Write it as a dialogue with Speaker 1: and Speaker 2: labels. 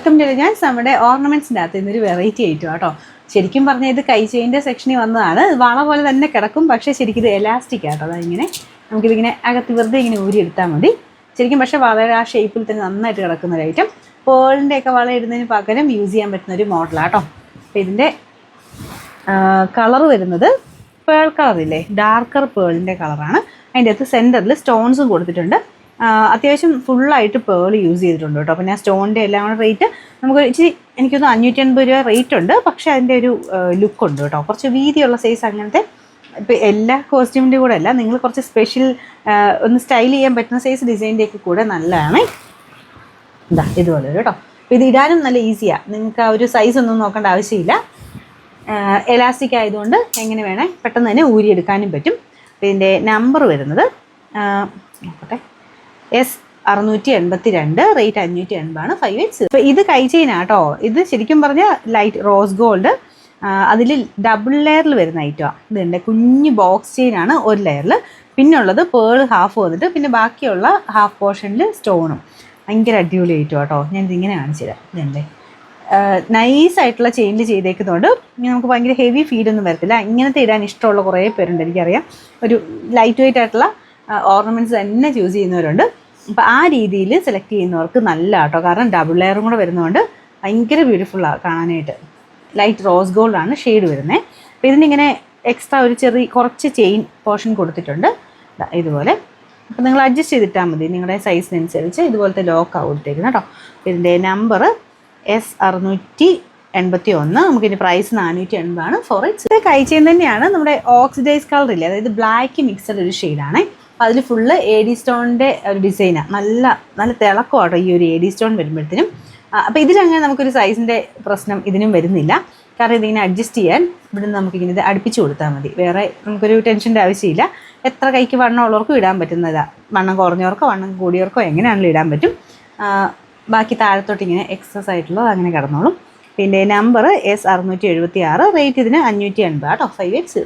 Speaker 1: Welcome to ഞാൻ നമ്മുടെ ഓർണമെന്റ്സിൻ്റെ അകത്ത് ഇന്നൊരു വെറൈറ്റി ആയിട്ടും കേട്ടോ. ശരിക്കും പറഞ്ഞാൽ ഇത് കൈ ചെയിൻ്റെ സെക്ഷനിൽ വന്നതാണ്. വള പോലെ തന്നെ കിടക്കും, പക്ഷേ ശരിക്കും ഇത് എലാസ്റ്റിക് ആട്ടോ. അതിങ്ങനെ നമുക്കിതിങ്ങനെ അകത്ത് വെറുതെ ഇങ്ങനെ ഊരിയെടുത്താൽ മതി. ശരിക്കും പക്ഷേ വളരെ ആ ഷേപ്പിൽ തന്നെ നന്നായിട്ട് കിടക്കുന്ന ഒരു ഐറ്റം. പേളിൻ്റെ ഒക്കെ വള ഇടുന്നതിന് പകരം യൂസ് ചെയ്യാൻ പറ്റുന്ന ഒരു മോഡലാട്ടോ. അപ്പോൾ ഇതിൻ്റെ കളർ വരുന്നത് പേൾ കളറില്ലേ, ഡാർക്കർ പേളിൻ്റെ കളറാണ്. അതിൻ്റെ അകത്ത് സെൻറ്ററിൽ സ്റ്റോൺസും കൊടുത്തിട്ടുണ്ട്. അത്യാവശ്യം ഫുള്ളായിട്ട് പേൾ യൂസ് ചെയ്തിട്ടുണ്ട് കേട്ടോ. അപ്പോൾ ഞാൻ സ്റ്റോണിൻ്റെ എല്ലാം കൂടെ റേറ്റ് നമുക്ക് ഇച്ചിരി എനിക്കൊന്ന് 580 രൂപ റേറ്റ് ഉണ്ട്. പക്ഷേ അതിൻ്റെ ഒരു ലുക്ക് ഉണ്ട് കേട്ടോ. കുറച്ച് വീതിയുള്ള സൈസ് അങ്ങനത്തെ. ഇപ്പോൾ എല്ലാ കോസ്റ്റ്യൂമിൻ്റെ കൂടെ അല്ല, നിങ്ങൾ കുറച്ച് സ്പെഷ്യൽ ഒന്ന് സ്റ്റൈൽ ചെയ്യാൻ പറ്റുന്ന സൈസ് ഡിസൈനിൻ്റെയൊക്കെ കൂടെ നല്ലതാണ്. ഇതാ ഇതുപോലെ കേട്ടോ. അപ്പോൾ ഇത് ഇടാനും നല്ല ഈസിയാണ്. നിങ്ങൾക്ക് ആ ഒരു സൈസ് ഒന്നും നോക്കേണ്ട ആവശ്യമില്ല. എലാസ്റ്റിക് ആയതുകൊണ്ട് എങ്ങനെ വേണേൽ പെട്ടെന്ന് തന്നെ ഊരിയെടുക്കാനും പറ്റും. അപ്പോൾ ഇതിൻ്റെ നമ്പർ വരുന്നത് നോക്കട്ടെ, S682, റേറ്റ് 580 580. അപ്പോൾ ഇത് കൈ ചെയിനാട്ടോ. ഇത് ശരിക്കും പറഞ്ഞാൽ ലൈറ്റ് റോസ് ഗോൾഡ്, അതിൽ ഡബിൾ ലെയറിൽ വരുന്ന ഐറ്റമാണ്. ഇതുണ്ട് കുഞ്ഞ് ബോക്സ് ചെയിനാണ് ഒരു ലെയറിൽ, പിന്നുള്ളത് പേൾ ഹാഫ് വന്നിട്ട്, പിന്നെ ബാക്കിയുള്ള ഹാഫ് പോർഷനിൽ സ്റ്റോണും. ഭയങ്കര അടിപൊളി ഐറ്റം കേട്ടോ. ഞാൻ ഇതിങ്ങനെ കാണിച്ചു തരാം. ഇതുണ്ട് നൈസായിട്ടുള്ള ചെയിനിൽ ചെയ്തേക്കുന്നതുകൊണ്ട് നമുക്ക് ഭയങ്കര ഹെവി ഫീലൊന്നും വരത്തില്ല. ഇങ്ങനത്തെ ഇടാൻ ഇഷ്ടമുള്ള കുറേ പേരുണ്ട്, എനിക്കറിയാം. ഒരു ലൈറ്റ് വെയിറ്റ് ആയിട്ടുള്ള ഓർണമെൻറ്റ്സ് തന്നെ ചൂസ് ചെയ്യുന്നവരുണ്ട്. അപ്പോൾ ആ രീതിയിൽ സെലക്ട് ചെയ്യുന്നവർക്ക് നല്ല കേട്ടോ. കാരണം ഡബിൾ ലെയറും കൂടെ വരുന്നതുകൊണ്ട് ഭയങ്കര ബ്യൂട്ടിഫുള്ളാണ് കാണാനായിട്ട്. ലൈറ്റ് റോസ് ഗോൾഡാണ് ഷെയ്ഡ് വരുന്നത്. അപ്പോൾ ഇതിനിങ്ങനെ എക്സ്ട്രാ ഒരു കുറച്ച് ചെയിൻ പോർഷൻ കൊടുത്തിട്ടുണ്ട് ഇതുപോലെ. അപ്പോൾ നിങ്ങൾ അഡ്ജസ്റ്റ് ചെയ്തിട്ടാൽ മതി നിങ്ങളുടെ സൈസിനനുസരിച്ച്. ഇതുപോലത്തെ ലോക്കാണ് കൊടുത്തേക്കുന്നത് കേട്ടോ. ഇതിൻ്റെ നമ്പർ S681. നമുക്കിതിൻ്റെ പ്രൈസ് 480 ഫോർ ഇറ്റ്സ്. കൈ ചെയിൻ തന്നെയാണ്. നമ്മുടെ ഓക്സിഡൈസ് കളറില്ലേ, അതായത് ബ്ലാക്ക് മിക്സഡ് ഒരു ഷെയ്ഡാണ്. അതിൽ ഫുള്ള് AD സ്റ്റോണിൻ്റെ ഒരു ഡിസൈനാണ്. നല്ല തിളക്കമാട്ടോ ഈ ഒരു AD സ്റ്റോൺ വരുമ്പോഴത്തേനും. അപ്പോൾ ഇതിലങ്ങനെ നമുക്കൊരു സൈസിൻ്റെ പ്രശ്നം ഇതിനും വരുന്നില്ല. കാരണം ഇതിങ്ങനെ അഡ്ജസ്റ്റ് ചെയ്യാൻ ഇവിടുന്ന് നമുക്കിങ്ങനെ ഇത് അടുപ്പിച്ച് കൊടുത്താൽ മതി. വേറെ നമുക്കൊരു ടെൻഷൻ്റെ ആവശ്യമില്ല. എത്ര കൈക്ക് വണ്ണം ഉള്ളവർക്കും ഇടാൻ പറ്റുന്നതാണ്. വണ്ണം കുറഞ്ഞവർക്കോ വണ്ണം കൂടിയവർക്കോ എങ്ങനെയാണെങ്കിലും ഇടാൻ പറ്റും. ബാക്കി താഴത്തോട്ട് ഇങ്ങനെ എക്സസ് ആയിട്ടുള്ളത് അങ്ങനെ കിടന്നോളും. പിന്നെ നമ്പർ S676, റേറ്റ് ഇതിന് 580 കേട്ടോ, 580.